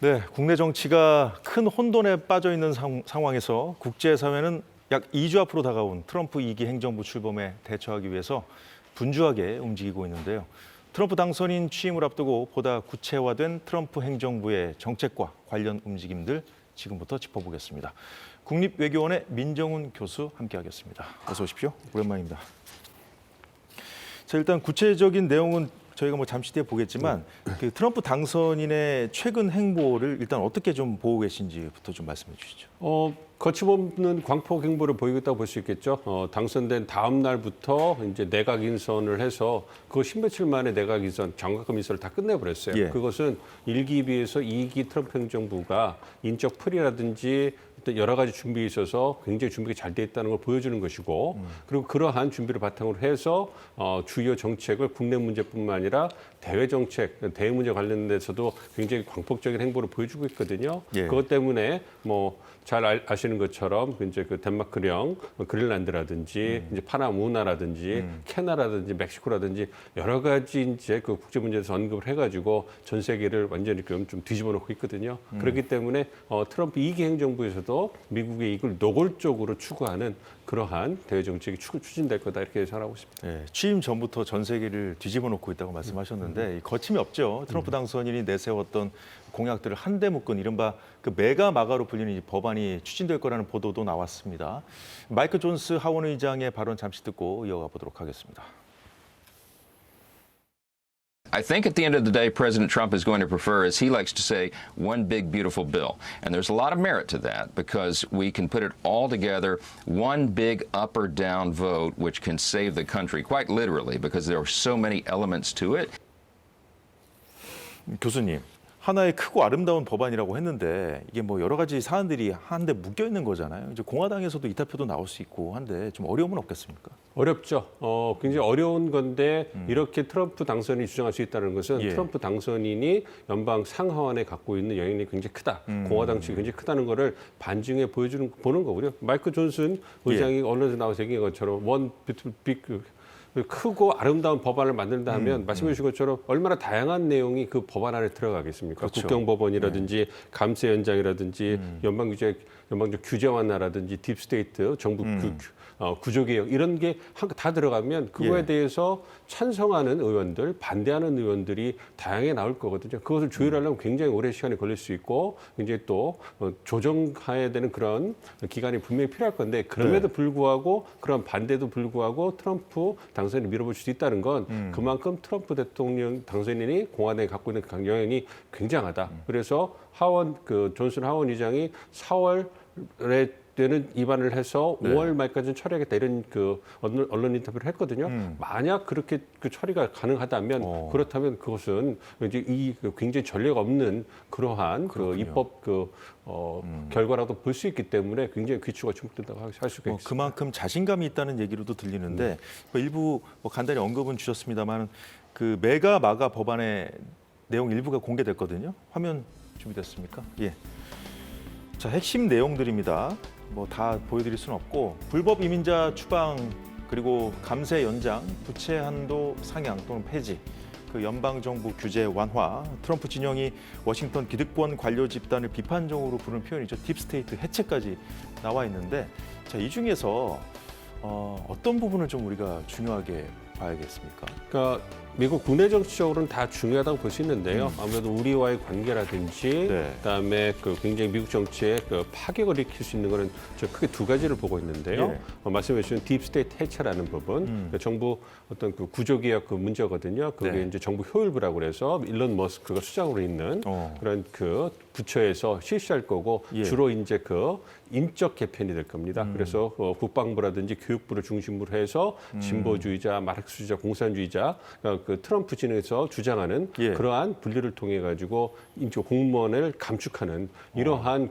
네, 국내 정치가 큰 혼돈에 빠져 있는 상황에서 국제사회는 약 2주 앞으로 다가온 트럼프 2기 행정부 출범에 대처하기 위해서 분주하게 움직이고 있는데요. 트럼프 당선인 취임을 앞두고 보다 구체화된 트럼프 행정부의 정책과 관련 움직임들 지금부터 짚어보겠습니다. 국립외교원의 민정훈 교수 함께하겠습니다. 어서 오십시오. 오랜만입니다. 자, 일단 구체적인 내용은 저희가 잠시 뒤에 보겠지만 그 트럼프 당선인의 최근 행보를 일단 어떻게 좀 보고 계신지부터 좀 말씀해 주시죠. 거침없는 광폭 행보를 보이고 있다고 볼 수 있겠죠. 당선된 다음 날부터 이제 내각 인선을 해서 그 십몇칠 만에 내각 인선, 장관급 인선을 다 끝내버렸어요. 예. 그것은 1기에 비해서 2기 트럼프 행정부가 인적 풀이라든지 여러 가지 준비에 있어서 굉장히 준비가 잘 돼 있다는 걸 보여주는 것이고 그리고 그러한 준비를 바탕으로 해서 주요 정책을 국내 문제뿐만 아니라 대외 정책, 대외 문제 관련돼서도 굉장히 광폭적인 행보를 보여주고 있거든요. 예. 그것 때문에 잘 아시는 것처럼 이제 그 덴마크령, 그린란드라든지 이제 파나무나라든지 캐나다라든지 멕시코라든지 여러 가지 이제 그 국제 문제에서 언급을 해가지고 전 세계를 완전히 좀 뒤집어 놓고 있거든요. 그렇기 때문에 트럼프 2기 행정부에서도 미국의 이익을 노골적으로 추구하는 그러한 대외 정책이 추진될 거다 이렇게 예상하고 있습니다. 네, 취임 전부터 전 세계를 뒤집어 놓고 있다고 말씀하셨는데 거침이 없죠. 트럼프 당선인이 내세웠던 공약들을 한데 묶은 이른바 그 메가 마가로 불리는 이 법안이 추진될 거라는 보도도 나왔습니다. 마이크 존스 하원 의장의 발언 잠시 듣고 이어가 보도록 하겠습니다. I think at the end of the day, President Trump is going to prefer, as he likes to say, one big, beautiful bill. And there's a lot of merit to that because we can put it all together, one big up or down vote, which can save the country, quite literally, because there are so many elements to it. 교수님, 하나의 크고 아름다운 법안이라고 했는데 이게 여러 가지 사안들이 한데 묶여 있는 거잖아요. 이제 공화당에서도 이탈표도 나올 수 있고 한데 좀 어려움은 없겠습니까? 어렵죠. 굉장히 어려운 건데 이렇게 트럼프 당선인이 주장할 수 있다는 것은 예. 트럼프 당선인이 연방 상하원에 갖고 있는 영향력이 굉장히 크다. 공화당 측이 굉장히 크다는 거를 반증해 보는 거고요. 마이크 존슨 의장이 언론에서 나와서 얘기한 것처럼 원 빅 크고 아름다운 법안을 만든다 하면 말씀해 주신 것처럼 얼마나 다양한 내용이 그 법안 안에 들어가겠습니까? 그렇죠. 국경법원이라든지 감세 연장이라든지 연방적 규제 완화라든지 딥스테이트 정부 구조개혁 이런 게 다 들어가면 그거에 예. 대해서 찬성하는 의원들, 반대하는 의원들이 다양하게 나올 거거든요. 그것을 조율하려면 굉장히 오랜 시간이 걸릴 수 있고 굉장히 또 조정해야 되는 그런 기간이 분명히 필요할 건데 그럼에도 불구하고 그런 반대도 불구하고 트럼프 당선인을 밀어볼 수 있다는 건 그만큼 트럼프 대통령 당선인이 공화당에 갖고 있는 영향이 굉장하다. 그래서 존슨 하원 의장이 4월에 때는 입안을 해서 네. 5월 말까지는 처리하겠다 이런 언론 인터뷰를 했거든요. 만약 그렇게 처리가 가능하다면 그렇다면 그것은 이제 굉장히 전례가 없는 그러한 그렇군요. 입법 결과라도 볼 수 있기 때문에 굉장히 귀추가 주목된다고 할 수가 있습니다. 그만큼 자신감이 있다는 얘기로도 들리는데 일부 간단히 언급은 주셨습니다만 그 메가 마가 법안의 내용 일부가 공개됐거든요. 화면 준비됐습니까? 예. 자, 핵심 내용들입니다. 다 보여드릴 수는 없고 불법 이민자 추방 그리고 감세 연장, 부채 한도 상향 또는 폐지, 그 연방 정부 규제 완화, 트럼프 진영이 워싱턴 기득권 관료 집단을 비판적으로 부르는 표현이죠. 딥스테이트 해체까지 나와 있는데 자, 이 중에서 어떤 부분을 좀 우리가 중요하게 봐야겠습니까? 그러니까 미국 국내 정치적으로는 다 중요하다고 볼 수 있는데요. 아무래도 우리와의 관계라든지, 네. 그다음에 굉장히 미국 정치에 파격을 일으킬 수 있는 거는 저 크게 두 가지를 보고 있는데요. 예. 말씀해 주신 딥스테이트 해체라는 부분, 그러니까 정부 어떤 구조개혁 문제거든요. 그게 네. 이제 정부 효율부라고 그래서 일론 머스크가 수장으로 있는 그런 부처에서 실시할 거고 예. 주로 이제 인적 개편이 될 겁니다. 그래서 국방부라든지 교육부를 중심으로 해서 진보주의자, 마르크스주의자, 공산주의자 그 트럼프 진영에서 주장하는 예. 그러한 분리를 통해 가지고 공무원을 감축하는 이러한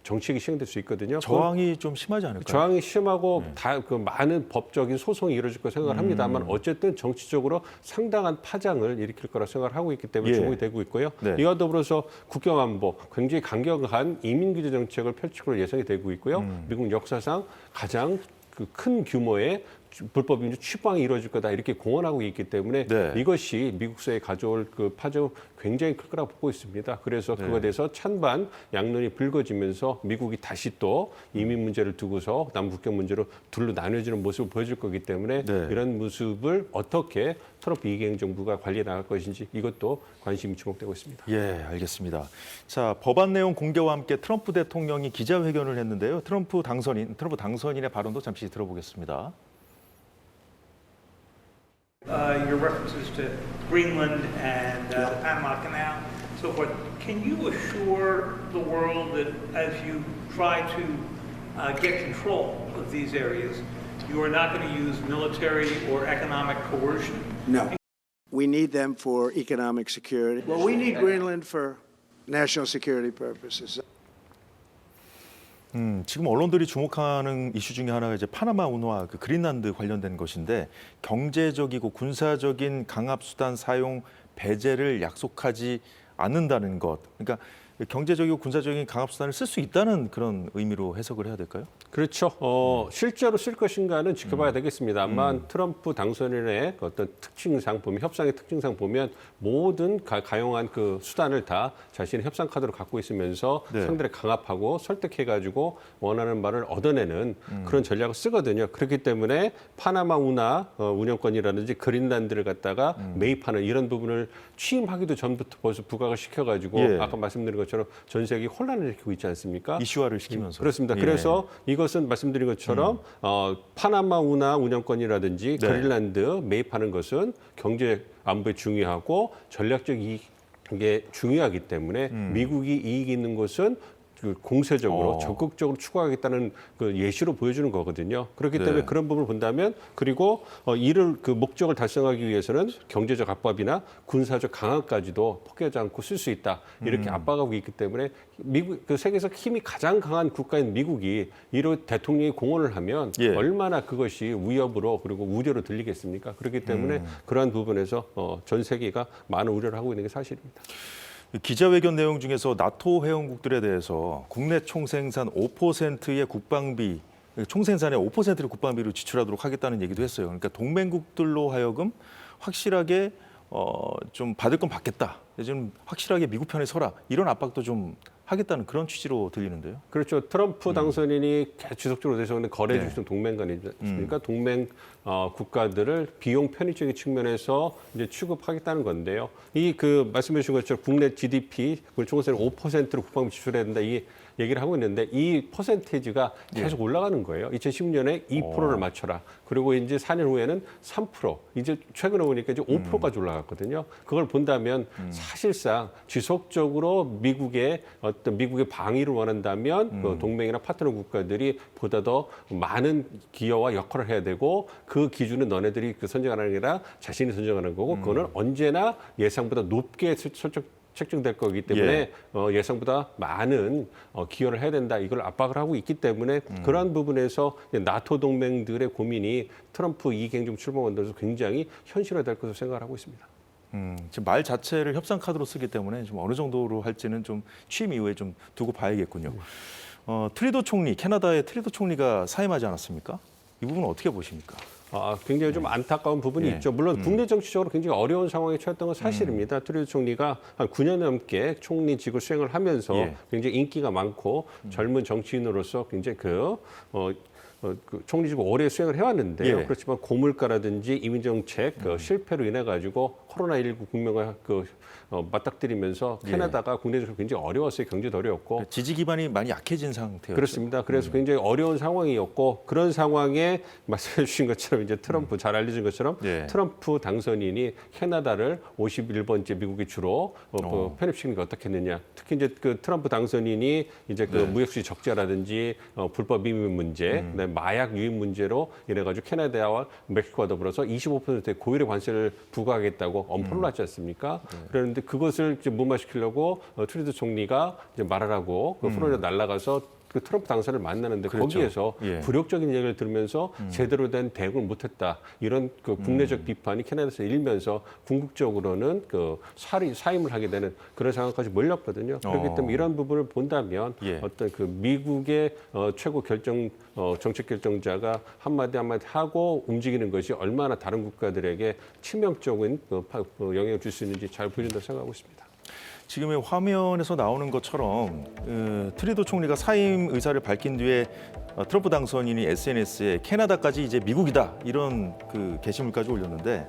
정책이 시행될 수 있거든요. 저항이 좀 심하지 않을까요? 저항이 심하고 다 많은 법적인 소송이 이루어질 거라 생각을 합니다만 어쨌든 정치적으로 상당한 파장을 일으킬 거라 생각을 하고 있기 때문에 예. 주목이 되고 있고요. 네. 이와 더불어서 국경안보 굉장히 강경한 이민 규제 정책을 펼칠 걸로 예상이 되고 있고요. 미국 역사상 가장 큰 규모의 불법 인주 추방이 이루어질 거다 이렇게 공언하고 있기 때문에 네. 이것이 미국 사회에 가져올 그 파장 굉장히 클 거라고 보고 있습니다. 그래서 그거에 대해서 찬반 양론이 불거지면서 미국이 다시 또 이민 문제를 두고서 남북경 문제로 둘로 나눠지는 모습을 보여줄 거기 때문에 네. 이런 모습을 어떻게 트럼프 이기 정부가 관리해 나갈 것인지 이것도 관심이 주목되고 있습니다. 예, 알겠습니다. 자, 법안 내용 공개와 함께 트럼프 대통령이 기자회견을 했는데요. 트럼프 당선인의 발언도 잠시 들어보겠습니다. Your references to Greenland and the Panama Canal, so forth. Can you assure the world that as you try to get control of these areas, you are not going to use military or economic coercion? No. We need them for economic security. Well, we need Greenland for national security purposes. 지금 언론들이 주목하는 이슈 중에 하나가 이제 파나마 운하와 그 그린란드 관련된 것인데 경제적이고 군사적인 강압 수단 사용 배제를 약속하지 않는다는 것. 그러니까 경제적이고 군사적인 강압 수단을 쓸 수 있다는 그런 의미로 해석을 해야 될까요? 그렇죠. 실제로 쓸 것인가는 지켜봐야 되겠습니다만 트럼프 당선인의 어떤 특징상 보면 협상의 특징상 보면 모든 가용한 그 수단을 다 자신의 협상 카드로 갖고 있으면서 네. 상대를 강압하고 설득해가지고 원하는 바를 얻어내는 그런 전략을 쓰거든요. 그렇기 때문에 파나마 운하 운영권이라든지 그린란드를 갖다가 매입하는 이런 부분을 취임하기도 전부터 벌써 부각을 시켜가지고 예. 아까 말씀드린 것처럼 전 세계 혼란을 일으키고 있지 않습니까? 이슈화를 시키면서. 그렇습니다. 예. 그래서 이것은 말씀드린 것처럼 파나마 운하 운영권이라든지 네. 그린란드 매입하는 것은 경제 안보에 중요하고 전략적 이익에 중요하기 때문에 미국이 이익이 있는 것은 그 공세적으로 적극적으로 추구하겠다는 그 예시로 보여주는 거거든요. 그렇기 때문에 네. 그런 부분을 본다면 그리고 이를 그 목적을 달성하기 위해서는 경제적 압박이나 군사적 강압까지도 포기하지 않고 쓸 수 있다 이렇게 압박하고 있기 때문에 미국 그 세계에서 힘이 가장 강한 국가인 미국이 이런 대통령이 공언을 하면 예. 얼마나 그것이 위협으로 그리고 우려로 들리겠습니까? 그렇기 때문에 그러한 부분에서 전 세계가 많은 우려를 하고 있는 게 사실입니다. 기자회견 내용 중에서 나토 회원국들에 대해서 국내 총생산 5%의 국방비, 총생산의 5%를 국방비로 지출하도록 하겠다는 얘기도 했어요. 그러니까 동맹국들로 하여금 확실하게 좀 받을 건 받겠다. 좀 확실하게 미국 편에 서라. 이런 압박도 좀 하겠다는 그런 취지로 들리는데요. 그렇죠. 트럼프 당선인이 지속적으로 대해서는 거래 네. 중심 동맹간이니까 동맹 국가들을 비용 편의적인 측면에서 이제 취급하겠다는 건데요. 이 그 말씀해 주신 것처럼 국내 GDP 총생산 5%로 국방비 지출해야 된다 이 얘기를 하고 있는데 이 퍼센테이지가 계속 올라가는 거예요. 2010년에 2%를 맞춰라. 그리고 이제 4년 후에는 3%. 이제 최근에 보니까 이제 5%까지 올라갔거든요. 그걸 본다면 사실상 지속적으로 미국의 방위를 원한다면 그 동맹이나 파트너 국가들이 보다 더 많은 기여와 역할을 해야 되고 그 기준은 너네들이 그 선정하는 게 아니라 자신이 선정하는 거고 그거는 언제나 예상보다 높게 책정될 거기 때문에 예상보다 많은 기여를 해야 된다. 이걸 압박을 하고 있기 때문에 그러한 부분에서 나토 동맹들의 고민이 트럼프 이행정 출범원들에서 굉장히 현실화될 것으로 생각을 하고 있습니다. 지금 말 자체를 협상 카드로 쓰기 때문에 좀 어느 정도로 할지는 좀 취임 이후에 좀 두고 봐야겠군요. 트리도 총리, 캐나다의 트리도 총리가 사임하지 않았습니까? 이 부분은 어떻게 보십니까? 굉장히 좀 안타까운 부분이 네. 있죠. 물론 국내 정치적으로 굉장히 어려운 상황에 처했던 건 사실입니다. 트리도 총리가 한 9년 넘게 총리직을 수행을 하면서 예. 굉장히 인기가 많고 젊은 정치인으로서 굉장히 그 총리직을 오래 수행을 해왔는데요. 예. 그렇지만 고물가라든지 이민정책 실패로 인해 가지고 코로나19 국면과 맞닥뜨리면서 캐나다가 국내적으로 굉장히 어려웠어요. 경제도 어려웠고. 지지 기반이 많이 약해진 상태였죠. 그렇습니다. 그래서 굉장히 어려운 상황이었고 그런 상황에 말씀해 주신 것처럼 이제 트럼프 잘 알려진 것처럼 예. 트럼프 당선인이 캐나다를 51번째 미국이 주로 편입시키는 게 어떻겠느냐. 특히 이제 그 트럼프 당선인이 이제 그 무역수지 적자라든지 불법 이민 문제, 그다음에 마약 유입 문제로 이래 가지고 캐나다와 멕시코와 더불어서 25%의 고율의 관세를 부과하겠다고 엄포를 놨지 않습니까? 그런데 그것을 이제 무마시키려고 트루도 총리가 이제 말하라고 그 플로리다 날아가서 그 트럼프 당선을 만나는데 그렇죠. 거기에서 예. 굴욕적인 얘기를 들으면서 제대로 된 대응을 못했다. 이런 그 국내적 비판이 캐나다에서 일면서 궁극적으로는 그 사임을 하게 되는 그런 상황까지 몰렸거든요. 그렇기 때문에 이런 부분을 본다면 예. 어떤 그 미국의 최고 정책 결정자가 한마디 하고 움직이는 것이 얼마나 다른 국가들에게 치명적인 영향을 줄 수 있는지 잘 보여준다고 생각하고 있습니다. 지금의 화면에서 나오는 것처럼 트리도 총리가 사임 의사를 밝힌 뒤에 트럼프 당선인이 SNS에 캐나다까지 이제 미국이다 이런 그 게시물까지 올렸는데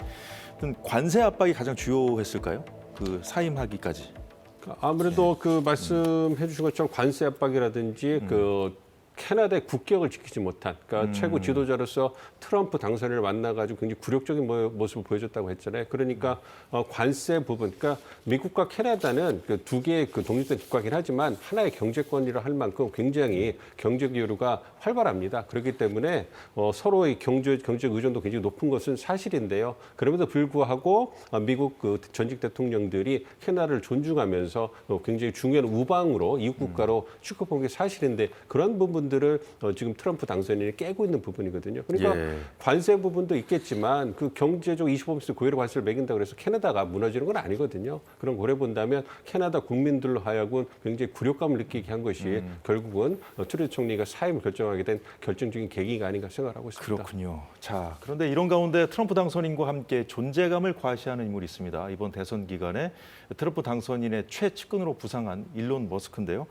관세 압박이 가장 주요했을까요? 그 사임하기까지. 아무래도 그 말씀해 주신 것처럼 관세 압박이라든지 그 캐나다의 국격을 지키지 못한 그러니까 최고 지도자로서 트럼프 당선인을 만나가지고 굉장히 굴욕적인 모습을 보여줬다고 했잖아요. 그러니까 관세 부분, 그러니까 미국과 캐나다는 그 두 개의 그 독립된 국가긴 하지만 하나의 경제권이라 할 만큼 굉장히 경제 교류가 활발합니다. 그렇기 때문에 서로의 경제적 의존도 굉장히 높은 것은 사실인데요. 그럼에도 불구하고 미국 그 전직 대통령들이 캐나다를 존중하면서 굉장히 중요한 우방으로 이웃 국가로 취급한 게 사실인데 그런 부분들을 지금 트럼프 당선인이 깨고 있는 부분이거든요. 그러니까 예. 관세 부분도 있겠지만 그 경제적 25% 고유로 관세를 매긴다고 해서 캐나다가 무너지는 건 아니거든요. 그런 고려 본다면 캐나다 국민들로 하여금 굉장히 굴욕감을 느끼게 한 것이 결국은 트루도 총리가 사임을 결정하게 된 결정적인 계기가 아닌가 생각하고 있습니다. 그렇군요. 자, 그런데 이런 가운데 트럼프 당선인과 함께 존재감을 과시하는 인물이 있습니다. 이번 대선 기간에 트럼프 당선인의 최측근으로 부상한 일론 머스크인데요.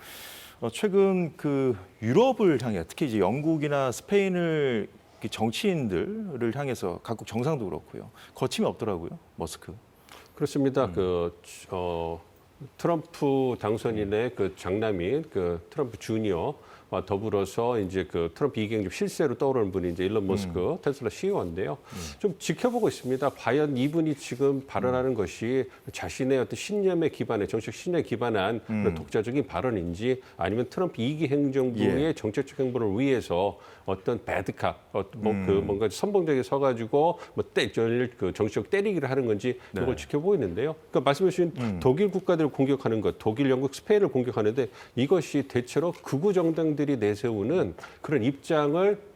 최근 그 유럽을 향해 특히 이제 영국이나 스페인을 정치인들을 향해서 각국 정상도 그렇고요. 거침이 없더라고요. 머스크. 그렇습니다. 트럼프 당선인의 그 장남인 그 트럼프 주니어와 더불어서 이제 그 트럼프 이경집 실세로 떠오르는 분이 이제 일론 머스크 테슬라 CEO인데요. 좀 지켜보고 있습니다. 과연 이분이 지금 발언하는 것이 자신의 어떤 신념에 기반해 정책 신념에 기반한 그런 독자적인 발언인지 아니면 트럼프 2기 행정부의 예. 정책적 행보를 위해서 어떤 배드캅, 뭔가 선봉적에 서가지고 그 정치적 때리기를 하는 건지 네. 이걸 지켜보고 있는데요. 그러니까 말씀해주신 독일 국가들을 공격하는 것, 독일, 영국, 스페인을 공격하는데 이것이 대체로 극우 정당들이 내세우는 그런 입장을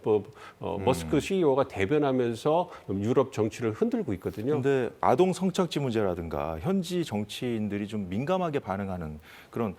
머스크 CEO가 대변하면서 유럽 정치를 흔들고 있거든요. 근데 아동 성착취 문제라든가 현지 정치인들이 좀 민감하게 반응하는 그런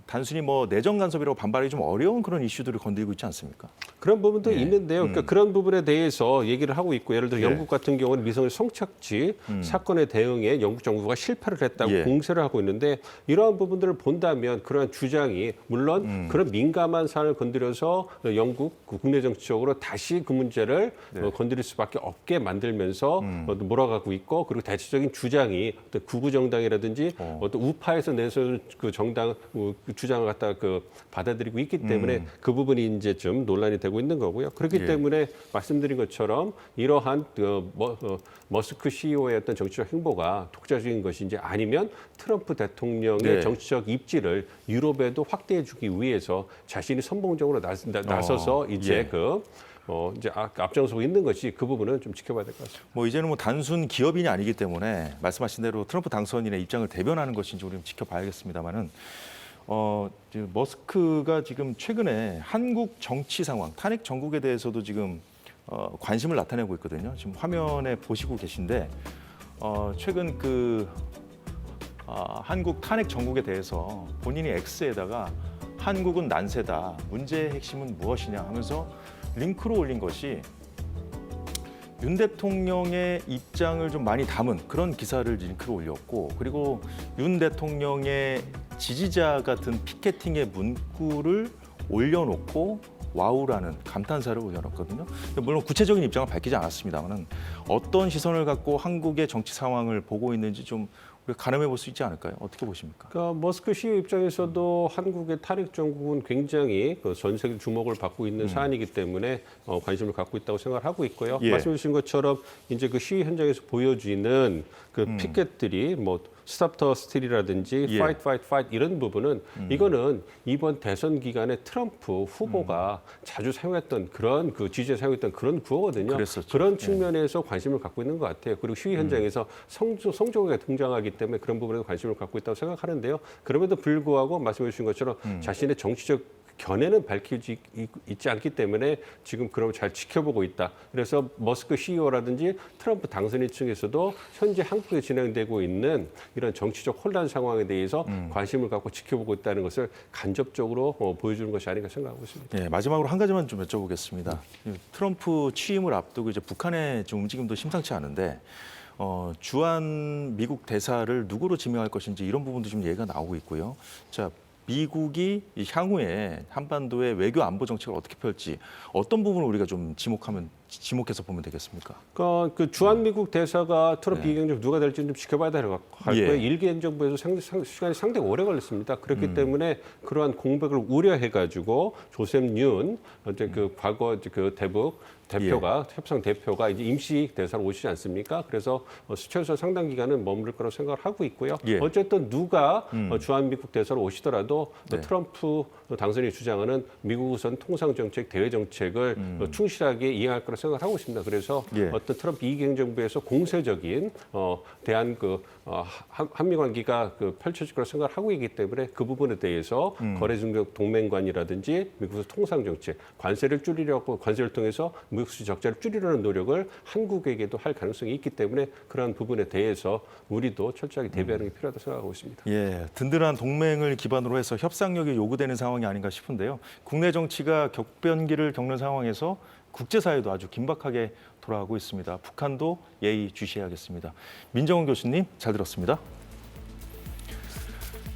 단순히 뭐 내정 간섭이라고 반발이 좀 어려운 그런 이슈들을 건드리고 있지 않습니까? 그런 부분도 있는데요. 그러니까 그런 부분에 대해서 얘기를 하고 있고 예를 들어 예. 영국 같은 경우는 미성년 성착취 사건에 대응해 영국 정부가 실패를 했다고 예. 공세를 하고 있는데 이러한 부분들을 본다면 그러한 주장이 물론 그런 민감한 사안을 건드려서 영국 국내 정치적으로 다시 그 문제를 건드릴 수밖에 없게 만들면서 몰아가고 있고 그리고 대체적인 주장이 어떤 극우 정당이라든지 어떤 우파에서 내세운 그 정당 주장을 갖다가 받아들이고 있기 때문에 그 부분이 이제 좀 논란이 되고 있는 거고요. 그렇기 예. 때문에 말씀드린 것처럼 이러한 머스크 CEO의 어떤 정치적 행보가 독자적인 것인지 아니면 트럼프 대통령의 네. 정치적 입지를 유럽에도 확대해주기 위해서 자신이 선봉적으로 나서서 이제 예. 이제 앞장서고 있는 것이 그 부분은 좀 지켜봐야 될 것 같습니다. 뭐 이제는 뭐 단순 기업인이 아니기 때문에 말씀하신 대로 트럼프 당선인의 입장을 대변하는 것인지 우리는 지켜봐야겠습니다만은 머스크가 지금 최근에 한국 정치 상황, 탄핵 정국에 대해서도 지금 관심을 나타내고 있거든요. 지금 화면에 보시고 계신데 최근 한국 탄핵 정국에 대해서 본인이 X에다가 한국은 난세다, 문제의 핵심은 무엇이냐 하면서 링크로 올린 것이 윤 대통령의 입장을 좀 많이 담은 그런 기사를 링크로 올렸고 그리고 윤 대통령의 지지자 같은 피켓팅의 문구를 올려놓고 와우라는 감탄사를 올려놨거든요. 물론 구체적인 입장을 밝히지 않았습니다만 어떤 시선을 갖고 한국의 정치 상황을 보고 있는지 좀 우리가 가늠해 볼 수 있지 않을까요? 어떻게 보십니까? 그러니까 머스크 CEO 입장에서도 한국의 탄핵 정국은 굉장히 전 세계 주목을 받고 있는 사안이기 때문에 관심을 갖고 있다고 생각을 하고 있고요. 예. 말씀해 주신 것처럼 이제 그 시위 현장에서 보여지는 그 피켓들이 뭐 스탑 더 스틸이라든지 예. 파이트 이런 부분은 이거는 이번 대선 기간에 트럼프 후보가 자주 사용했던 그런 지지에 사용했던 그런 구호거든요. 그랬었죠. 그런 측면에서 관심을 갖고 있는 것 같아요. 그리고 시위 현장에서 성조가 등장하기 때문에 그런 부분에도 관심을 갖고 있다고 생각하는데요. 그럼에도 불구하고 말씀해 주신 것처럼 자신의 정치적 견해는 밝히지 있지 않기 때문에 지금 그럼 잘 지켜보고 있다. 그래서 머스크 CEO라든지 트럼프 당선인 층에서도 현재 한국에 진행되고 있는 이런 정치적 혼란 상황에 대해서 관심을 갖고 지켜보고 있다는 것을 간접적으로 보여주는 것이 아닌가 생각하고 있습니다. 예, 마지막으로 한 가지만 좀 여쭤보겠습니다. 트럼프 취임을 앞두고 이제 북한의 좀 움직임도 심상치 않은데 주한 미국 대사를 누구로 지명할 것인지 이런 부분도 지금 얘기가 나오고 있고요. 자, 미국이 이 향후에 한반도의 외교 안보 정책을 어떻게 펼지 어떤 부분을 우리가 좀 지목해서 보면 되겠습니까? 그 주한 미국 대사가 트럼프 이행정부 누가 될지는 좀 지켜봐야 될 것 같고요. 예. 일기 행정부에서 시간이 상당히 오래 걸렸습니다. 그렇기 때문에 그러한 공백을 우려해가지고 조셉 윤 이제 그 과거 그 대표가 협상 대표가 이제 임시 대사로 오시지 않습니까? 그래서 최소한 상당 기간은 머무를 거라고 생각을 하고 있고요. 예. 어쨌든 누가 주한 미국 대사로 오시더라도 네. 트럼프 당선인이 주장하는 미국 우선 통상 정책, 대외 정책을 충실하게 이행할 거라고 생각을 하고 있습니다. 그래서 예. 어떤 트럼프 이기 행정부에서 공세적인 대한 한미 관계가 펼쳐질 거라고 생각을 하고 있기 때문에 그 부분에 대해서 거래 중국 동맹관이라든지 미국의 통상 정책, 관세를 통해서 미국 수지 적자를 줄이려는 노력을 한국에게도 할 가능성이 있기 때문에 그러한 부분에 대해서 우리도 철저하게 대비하는 게 필요하다고 생각하고 있습니다. 예, 든든한 동맹을 기반으로 해서 협상력이 요구되는 상황이 아닌가 싶은데요. 국내 정치가 격변기를 겪는 상황에서 국제사회도 아주 긴박하게 돌아가고 있습니다. 북한도 예의주시해야겠습니다. 민정훈 교수님, 잘 들었습니다.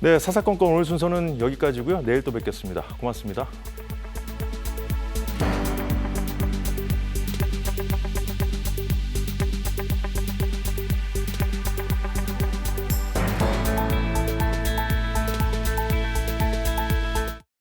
네, 사사건건 오늘 순서는 여기까지고요. 내일 또 뵙겠습니다. 고맙습니다.